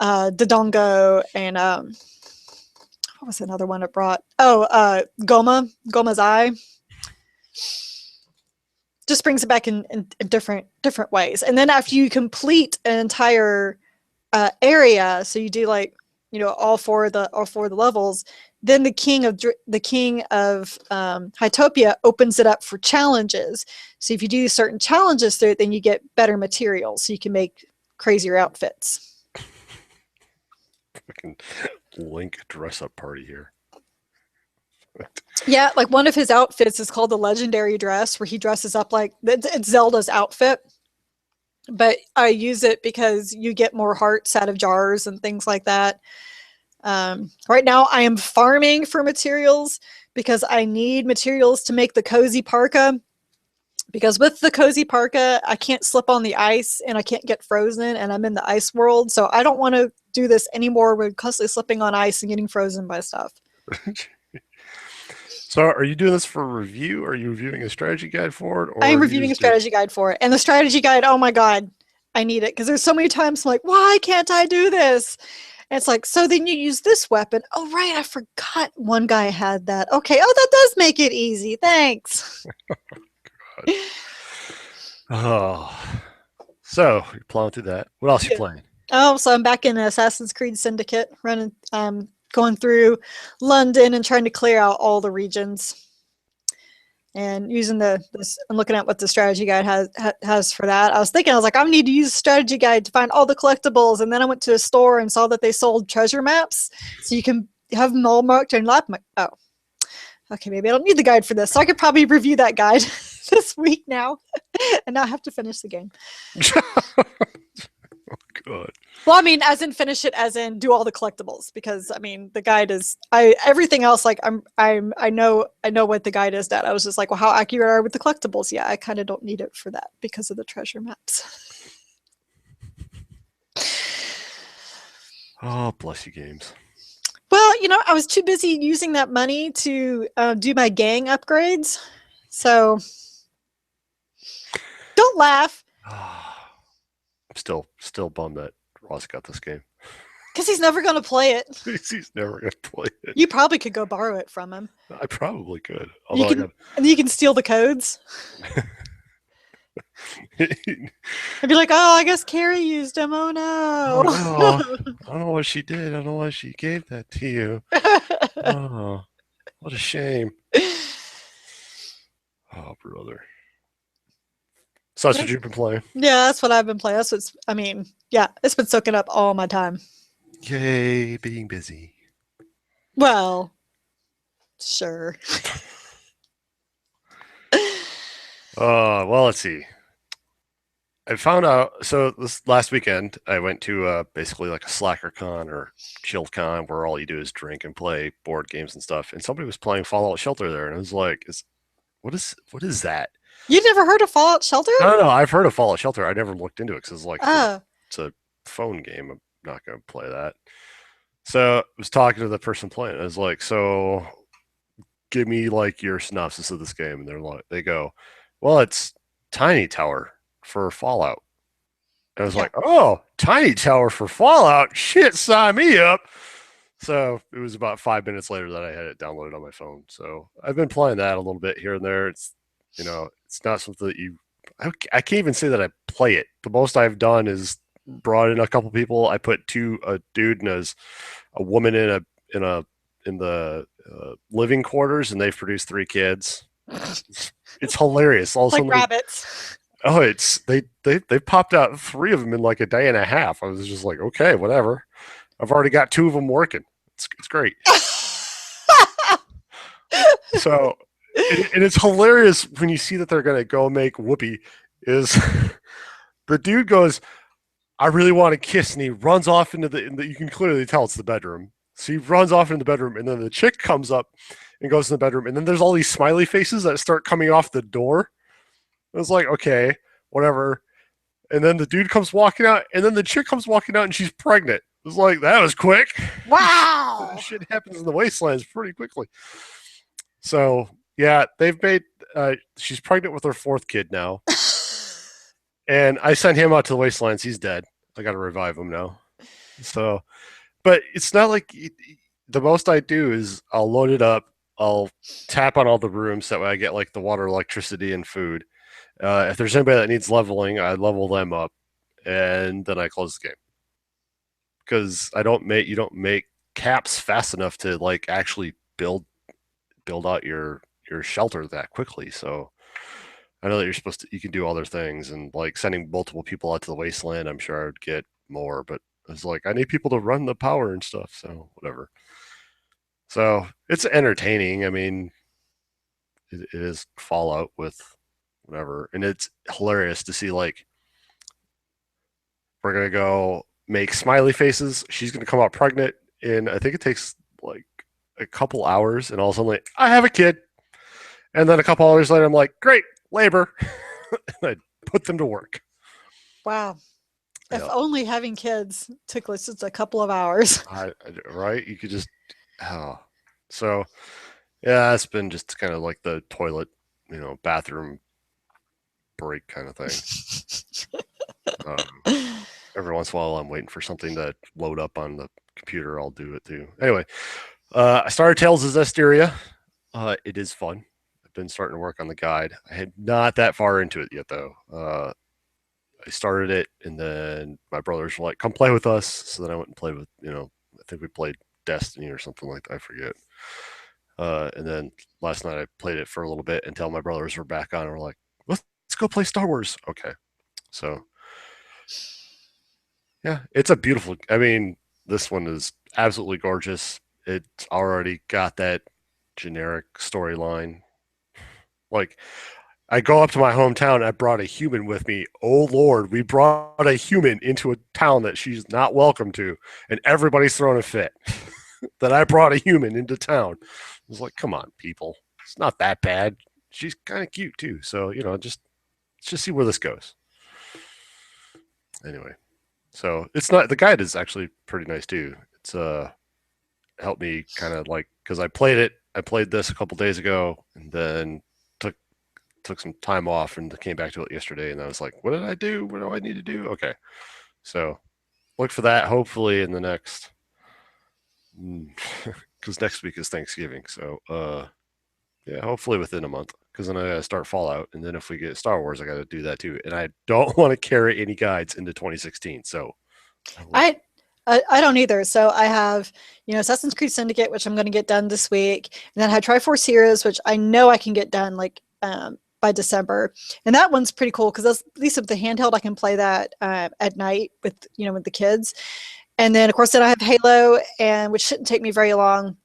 Speaker 2: Dodongo, and what was another one it brought? Oh, Goma's Eye. Just brings it back in different ways. And then after you complete an entire area, so you do like all four of the levels, then the king of Hytopia opens it up for challenges. So if you do certain challenges through it, then you get better materials, so you can make crazier outfits.
Speaker 1: Fucking Link dress up party here.
Speaker 2: Yeah, like one of his outfits is called the legendary dress, where he dresses up like it's Zelda's outfit. But I use it because you get more hearts out of jars and things like that. Right now I am farming for materials because I need materials to make the cozy parka, because with the cozy parka I can't slip on the ice and I can't get frozen, and I'm in the ice world, so I don't want to do this anymore with constantly slipping on ice and getting frozen by stuff.
Speaker 1: So are you doing this for review? Are you reviewing a strategy guide for it? Or
Speaker 2: I am reviewing a strategy guide for it, and the strategy guide, oh my god, I need it, because there's so many times I'm like, why can't I do this? And it's like, so then you use this weapon. Oh, right, I forgot one guy had that. Okay, oh, that does make it easy. Thanks.
Speaker 1: Oh, so you're plowing through that. What else are you playing?
Speaker 2: Oh, so I'm back in Assassin's Creed Syndicate, running, going through London and trying to clear out all the regions. And using I'm looking at what the strategy guide has for that. I was like, I need to use a strategy guide to find all the collectibles. And then I went to a store and saw that they sold treasure maps, so you can have them all marked and lap. Oh, okay, maybe I don't need the guide for this. So I could probably review that guide this week now, and not have to finish the game.
Speaker 1: Oh, God.
Speaker 2: Well, I mean, as in finish it, as in do all the collectibles, because I mean, the guide is everything else. Like I know what the guide is. That I was just like, well, how accurate are with the collectibles? Yeah, I kind of don't need it for that because of the treasure maps.
Speaker 1: Oh, bless you, games.
Speaker 2: Well, I was too busy using that money to do my gang upgrades. So don't laugh.
Speaker 1: I'm still bummed that Ross got this game.
Speaker 2: Because he's never going to play it.
Speaker 1: He's never going to play it.
Speaker 2: You probably could go borrow it from him.
Speaker 1: I probably could.
Speaker 2: And you can steal the codes. I'd be like, oh, I guess Carrie used him. Oh
Speaker 1: Oh no,
Speaker 2: no.
Speaker 1: I don't know what she did. I don't know why she gave that to you. Oh, what a shame. Oh, brother. So that's what you've been playing.
Speaker 2: Yeah, that's what I've been playing. That's what's, I mean, yeah, it's been soaking up all my time.
Speaker 1: Yay, being busy.
Speaker 2: Well, sure.
Speaker 1: Well, let's see. I found out. So this last weekend, I went to basically like a Slacker Con or Chill Con, where all you do is drink and play board games and stuff. And somebody was playing Fallout Shelter there, and I was like, what is that?"
Speaker 2: You never heard of Fallout Shelter?
Speaker 1: No, no, I've heard of Fallout Shelter. I never looked into it because it's like
Speaker 2: Oh,
Speaker 1: it's a phone game. I'm not going to play that. So I was talking to the person playing. I was like, "So give me like your synopsis of this game," and they go, "Well, it's Tiny Tower for Fallout." And I was
Speaker 2: yeah.
Speaker 1: like, "Oh, Tiny Tower for Fallout? Shit, sign me up!" So it was about 5 minutes later that I had it downloaded on my phone. So I've been playing that a little bit here and there. It's not something that I can't even say that I play it. The most I've done is brought in a couple people. I put a dude and a woman in a in the living quarters, and they've produced three kids. It's hilarious. All of a
Speaker 2: Like
Speaker 1: sudden,
Speaker 2: rabbits.
Speaker 1: it's they popped out three of them in like a day and a half. I was just like, okay, whatever. I've already got two of them working. It's great. So, and it's hilarious when you see that they're gonna go make Whoopi. Is the dude goes, "I really want to kiss," and he runs off you can clearly tell it's the bedroom. So he runs off into the bedroom, and then the chick comes up and goes in the bedroom, and then there's all these smiley faces that start coming off the door. I was like, okay, whatever. And then the dude comes walking out, and then the chick comes walking out, and she's pregnant. It was like, that was quick.
Speaker 2: Wow.
Speaker 1: Shit happens in the wastelands pretty quickly. So yeah, they've made. She's pregnant with her fourth kid now, and I sent him out to the wastelands. He's dead. I got to revive him now. So, but it's not like the most I do is I'll load it up. I'll tap on all the rooms that way I get like the water, electricity, and food. If there's anybody that needs leveling, I level them up, and then I close the game because I don't make you don't make caps fast enough to like actually build out your shelter that quickly. So I know that you can do other things and like sending multiple people out to the wasteland. I'm sure I would get more, but it's like I need people to run the power and stuff. So whatever. So it's entertaining. I mean, it is Fallout with whatever, and it's hilarious to see like we're gonna go make smiley faces. She's gonna come out pregnant, and I think it takes like a couple hours, and all of a sudden, like, I have a kid, and then a couple hours later, I'm like, great labor, and I put them to work.
Speaker 2: Wow. If
Speaker 1: Yeah,
Speaker 2: only having kids took us just a couple of hours.
Speaker 1: right. You could just oh. So yeah, it's been just kind of like the toilet, bathroom break kind of thing. Um, every once in a while, I'm waiting for something to load up on the computer. I'll do it too. Anyway, I started Tales of Zestiria. It is fun. I've been starting to work on the guide. I had not that far into it yet, though. I started it, and then my brothers were like, "Come play with us." So then I went and played with, I think we played Destiny or something like that. I forget. And then last night I played it for a little bit until my brothers were back on and were like, "Let's go play Star Wars." Okay, so yeah, it's a beautiful. I mean, this one is absolutely gorgeous. It's already got that generic storyline. Like, I go up to my hometown. I brought a human with me. Oh Lord, we brought a human into a town that she's not welcome to, and everybody's throwing a fit that I brought a human into town. I was like, come on, people, it's not that bad. She's kind of cute too. So just let's just see where this goes. Anyway, so it's not the guide is actually pretty nice too. It's helped me kind of like because I played this a couple days ago and then took some time off and came back to it yesterday and I was like, what did I do? What do I need to do? Okay. So look for that hopefully in the next because next week is Thanksgiving. So yeah, hopefully within a month. because then I got to start Fallout, and then if we get Star Wars, I got to do that too. And I don't want to carry any guides into 2016, so I will.
Speaker 2: I I don't either. So I have, Assassin's Creed Syndicate, which I'm going to get done this week, and then I had Triforce Heroes, which I know I can get done like by December, and that one's pretty cool because at least with the handheld, I can play that at night with with the kids. And then of course, then I have Halo, and which shouldn't take me very long.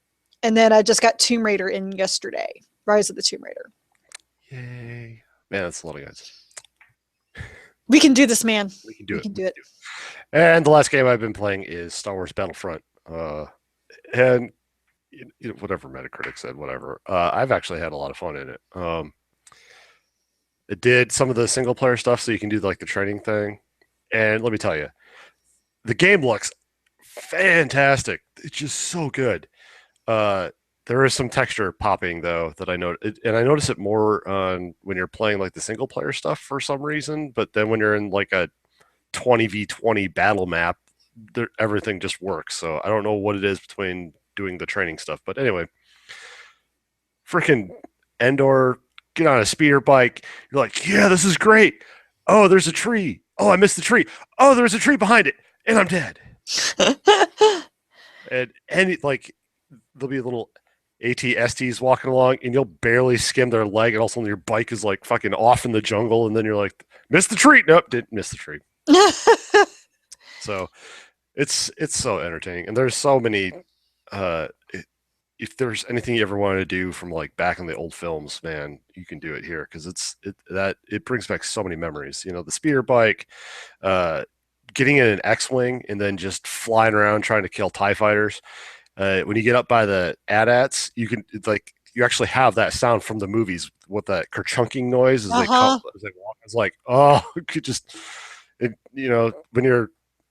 Speaker 2: And then I just got Tomb Raider in yesterday, Rise of the Tomb Raider.
Speaker 1: Yay, man, that's a lot of guys.
Speaker 2: We can do this, man.
Speaker 1: We can do
Speaker 2: We
Speaker 1: it.
Speaker 2: can do it.
Speaker 1: And the last game I've been playing is Star Wars Battlefront. And whatever Metacritic said, whatever. I've actually had a lot of fun in it. It did some of the single player stuff, so you can do like the training thing. And let me tell you, the game looks fantastic. It's just so good. Uh, there is some texture popping though that I know, and I notice it more on when you're playing like the single player stuff for some reason. But then when you're in like a 20v20 battle map, everything just works. So I don't know what it is between doing the training stuff, but anyway, freaking Endor, get on a speeder bike. You're like, yeah, this is great. Oh, there's a tree. Oh, I missed the tree. Oh, there's a tree behind it, and I'm dead. And like there'll be little ATSTs walking along, and you'll barely skim their leg, and all of a sudden your bike is like fucking off in the jungle, and then you're like, missed the tree. Nope, didn't miss the tree. So it's so entertaining, and there's so many. Uh, if there's anything you ever wanted to do from like back in the old films, man, you can do it here because it brings back so many memories. The speeder bike, uh, getting in an X-wing and then just flying around trying to kill TIE fighters. When you get up by the AT-ATs, you can like you actually have that sound from the movies with that kerchunking noise as
Speaker 2: Uh-huh.
Speaker 1: as they walk. It's like, oh, you could just when you're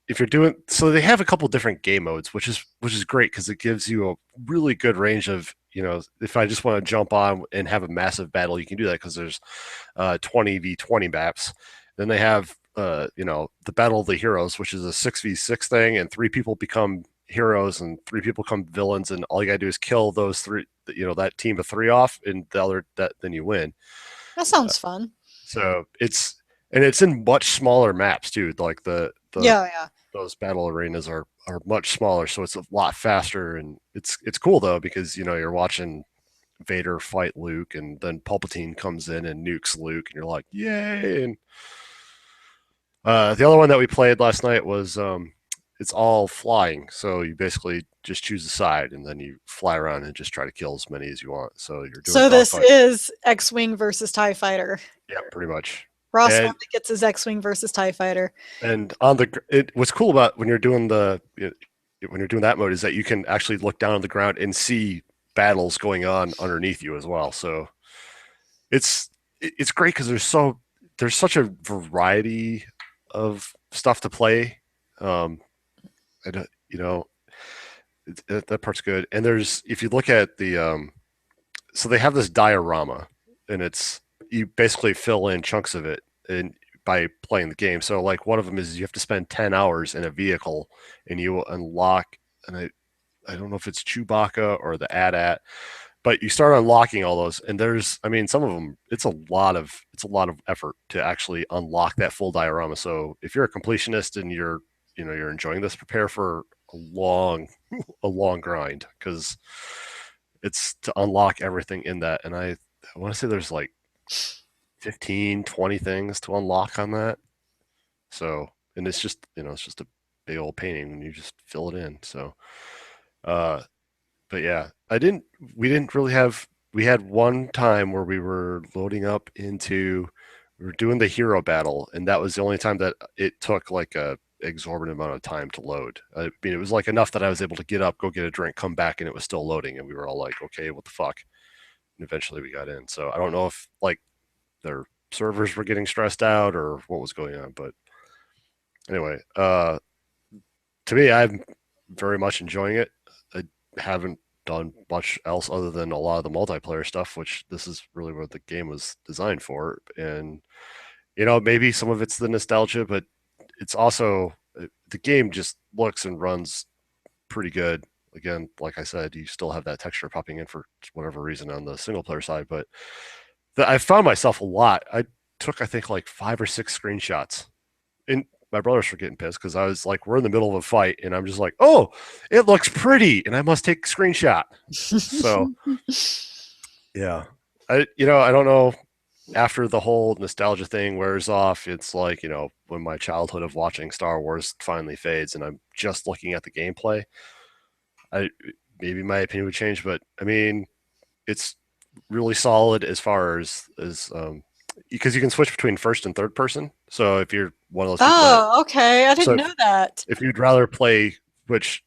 Speaker 1: if you're doing so they have a couple different game modes, which is great because it gives you a really good range of if I just want to jump on and have a massive battle, you can do that because there's 20v20 maps. Then they have the Battle of the Heroes, which is a 6v6 thing, and three people become heroes and three people become villains, and all you gotta do is kill those three, that team of three off, and the other that then you win.
Speaker 2: That
Speaker 1: Uh,
Speaker 2: sounds fun.
Speaker 1: so it's in much smaller maps too. Like the
Speaker 2: Yeah, yeah.
Speaker 1: those battle arenas are much smaller, so it's a lot faster, and it's cool though because you're watching Vader fight Luke, and then Palpatine comes in and nukes Luke, and you're like, yay! And the other one that we played last night was it's all flying, so you basically just choose a side, and then you fly around and just try to kill as many as you want. So you're doing
Speaker 2: So this
Speaker 1: dogfight.
Speaker 2: is X-Wing versus TIE Fighter.
Speaker 1: Yeah, pretty much.
Speaker 2: Ross
Speaker 1: And
Speaker 2: finally gets his X-Wing versus TIE Fighter.
Speaker 1: what's cool about when you're doing when you're doing that mode is that you can actually look down on the ground and see battles going on underneath you as well. So it's it's great because there's such a variety of stuff to play. Um, I don't, that part's good. And there's if you look at so they have this diorama, and it's you basically fill in chunks of it and by playing the game. So like one of them is you have to spend 10 hours in a vehicle, and you will unlock, and I don't know if it's Chewbacca or the AT-AT, but you start unlocking all those, and I mean, some of them, it's a lot of effort to actually unlock that full diorama. So if you're a completionist and you're enjoying this, prepare for a long a long grind because it's to unlock everything in that. And I want to say there's like 15, 20 things to unlock on that. So, and it's just a big old painting when you just fill it in. So, uh, but yeah, we didn't really we had one time where we were loading up we were doing the hero battle, and that was the only time that it took like a exorbitant amount of time to load. I mean, it was like enough that I was able to get up, go get a drink, come back, and it was still loading, and we were all like, okay, what the fuck? And eventually we got in. So I don't know if like their servers were getting stressed out or what was going on, but anyway, to me, I'm very much enjoying it. I haven't done much else other than a lot of the multiplayer stuff, which this is really what the game was designed for. And maybe some of it's the nostalgia, but it's also the game just looks and runs pretty good. Again, like I said, you still have that texture popping in for whatever reason on the single player side, but I found myself a lot. I took, I think, like 5 or 6 screenshots. And my brothers were getting pissed because I was like, we're in the middle of a fight, and I'm just like, oh, it looks pretty, and I must take a screenshot. So yeah, I don't know. After the whole nostalgia thing wears off, it's like, when my childhood of watching Star Wars finally fades, and I'm just looking at the gameplay. I Maybe my opinion would change, but I mean, it's really solid as far as because you can switch between first and third person. So if you're one of those people that
Speaker 2: Oh, okay. I didn't
Speaker 1: so
Speaker 2: know that.
Speaker 1: if you'd rather play, which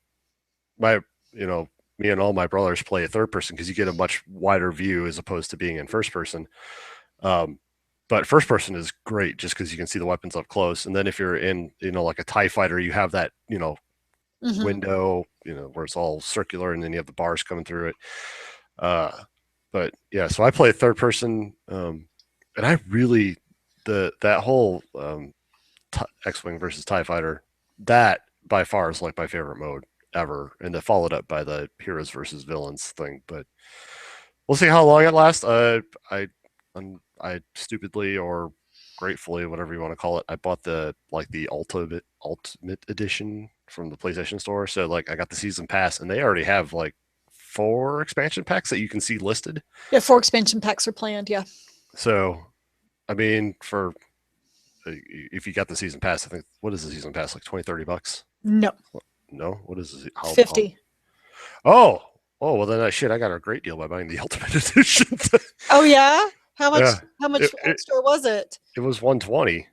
Speaker 1: my you know me and all my brothers play a third person because you get a much wider view as opposed to being in first person. Um, but first person is great just because you can see the weapons up close. And then if you're in, like a TIE fighter, you have that,
Speaker 2: Hmm.
Speaker 1: window, where it's all circular and then you have the bars coming through it. Uh, but yeah, so I play third person, and I really that whole X-wing versus TIE fighter, that by far is like my favorite mode ever, and then followed up by the heroes versus villains thing. But we'll see how long it lasts. I stupidly or gratefully, whatever you want to call it, I bought the ultimate edition from the PlayStation Store. So like I got the season pass, and they already have like 4 expansion packs that you can see listed.
Speaker 2: Yeah, 4 expansion packs are planned. Yeah.
Speaker 1: So I mean, for if you got the season pass, I think what is the season pass, like 20-30 bucks?
Speaker 2: No,
Speaker 1: No, what is it? How
Speaker 2: 50.
Speaker 1: Oh, oh, well then, shit, I got a great deal by buying the Ultimate Edition.
Speaker 2: Oh yeah. How much?
Speaker 1: Yeah,
Speaker 2: How
Speaker 1: it,
Speaker 2: much
Speaker 1: it
Speaker 2: extra was it?
Speaker 1: it was 120,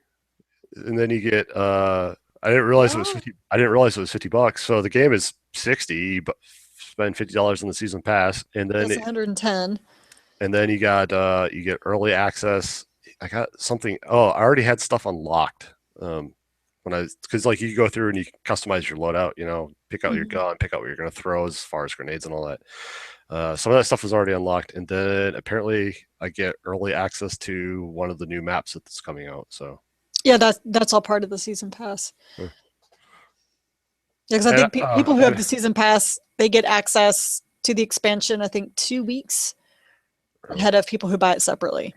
Speaker 1: and then you get. I didn't realize it was
Speaker 2: Oh,
Speaker 1: 50. I didn't realize it was $50. So the game is 60, but spend $50 on the season pass, and then
Speaker 2: that's 110.
Speaker 1: you get early access. I got something. Oh, I already had stuff unlocked. When because like you go through and you customize your loadout. Pick out your
Speaker 2: Mhm.
Speaker 1: gun, pick out what you're going to throw as far as grenades and all that. Some of that stuff was already unlocked, and then apparently I get early access to one of the new maps that's coming out. So,
Speaker 2: Yeah, that's all part of the season pass.
Speaker 1: uh,
Speaker 2: Yeah, because I
Speaker 1: and
Speaker 2: think people who have the season pass they get access to the expansion. I think 2 weeks ahead of people who buy it separately.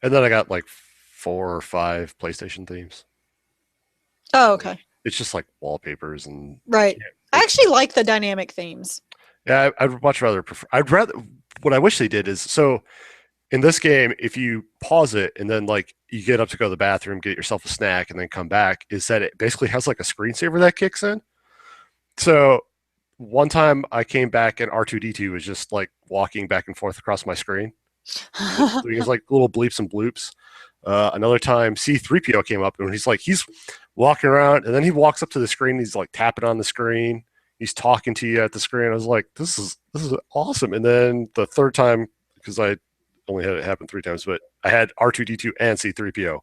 Speaker 1: and then I got like 4 or 5 PlayStation themes.
Speaker 2: Oh, okay.
Speaker 1: It's just like wallpapers and
Speaker 2: Right. I
Speaker 1: it,
Speaker 2: actually like the dynamic themes.
Speaker 1: yeah, I'd much rather prefer. I'd rather. What I wish they did is so in this game, if you pause it and then like you get up to go to the bathroom, get yourself a snack, and then come back, is that it basically has like a screensaver that kicks in. So one time I came back and R2D2 was just like walking back and forth across my screen, doing his like little bleeps and bloops. Another time C3PO came up and he's walking around and then he walks up to the screen. He's like tapping on the screen. He's talking to you at the screen. I was like, this is awesome. And then the third time, because I only had it happen 3 times, but I had R2D2 and C3PO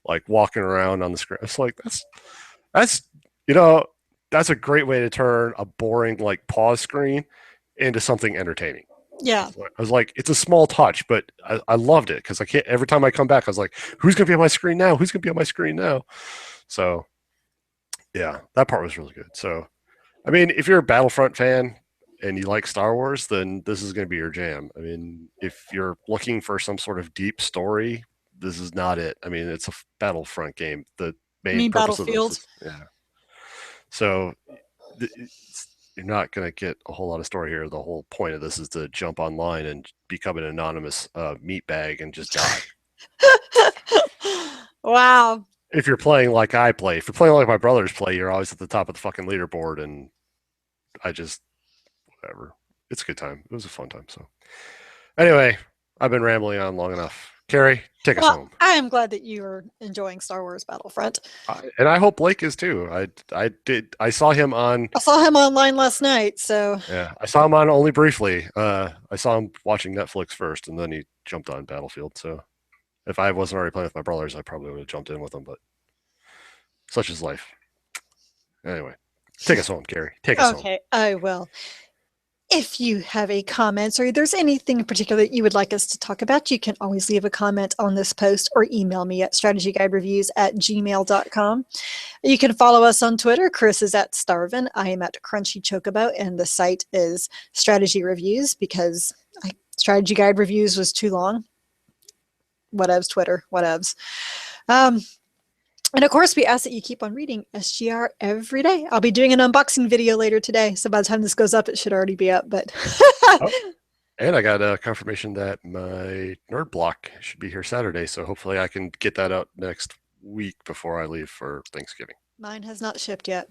Speaker 1: like walking around on the screen. It's like that's you know that's a great way to turn a boring like pause screen into something entertaining.
Speaker 2: Yeah.
Speaker 1: I was like, it's a small touch, but I loved it because I can't. Every time I come back, I was like, who's gonna be on my screen now? Who's gonna be on my screen now? So yeah, that part was really good. So I mean, if you're a Battlefront fan and you like Star Wars, then this is going to be your jam. I mean, if you're looking for some sort of deep story, this is not it. I mean, it's a Battlefront game. The
Speaker 2: You
Speaker 1: main
Speaker 2: mean
Speaker 1: purpose of this
Speaker 2: Battlefield?
Speaker 1: is, yeah. So you're not going to get a whole lot of story here. The whole point of this is to jump online and become an anonymous meat bag and just die.
Speaker 2: Wow.
Speaker 1: If you're playing like I play, if you're playing like my brothers play, you're always at the top of the fucking leaderboard, and I just whatever. It's a good time. It was a fun time. So anyway, I've been rambling on long enough. Carrie, take us
Speaker 2: Well,
Speaker 1: home.
Speaker 2: I am glad that you are enjoying Star Wars Battlefront.
Speaker 1: And I hope Blake is too. I saw him on.
Speaker 2: I saw him online last night, so
Speaker 1: Yeah, I saw him on only briefly. I saw him watching Netflix first, and then he jumped on Battlefield. So if I wasn't already playing with my brothers, I probably would have jumped in with them. But such is life. Anyway, take us home, Carrie. Take us home.
Speaker 2: okay, I will. If you have a comment or there's anything in particular that you would like us to talk about, you can always leave a comment on this post or email me at strategyguidereviews@gmail.com. You can follow us on Twitter. Chris is at Starvin. I am at Crunchy Chocobo, and the site is Strategy Reviews because Strategy Guide Reviews was too long. whatevs, Twitter, whatevs. And of course, we ask that you keep on reading SGR every day. I'll be doing an unboxing video later today, so by the time this goes up, it should already be up. But
Speaker 1: Oh, and I got a confirmation that my nerd block should be here Saturday, so hopefully I can get that out next week before I leave for Thanksgiving.
Speaker 2: Mine has not shipped yet.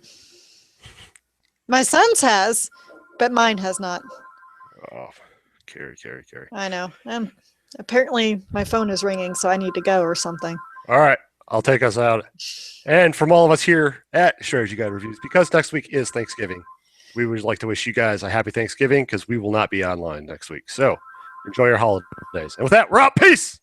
Speaker 2: My son's has, but mine has not.
Speaker 1: Oh, Carrie.
Speaker 2: I know. Apparently, my phone is ringing, so I need to go or something.
Speaker 1: All right, I'll take us out. And from all of us here at Strategy Guide Reviews, because next week is Thanksgiving, we would like to wish you guys a happy Thanksgiving because we will not be online next week. So enjoy your holidays. And with that, we're out. Peace.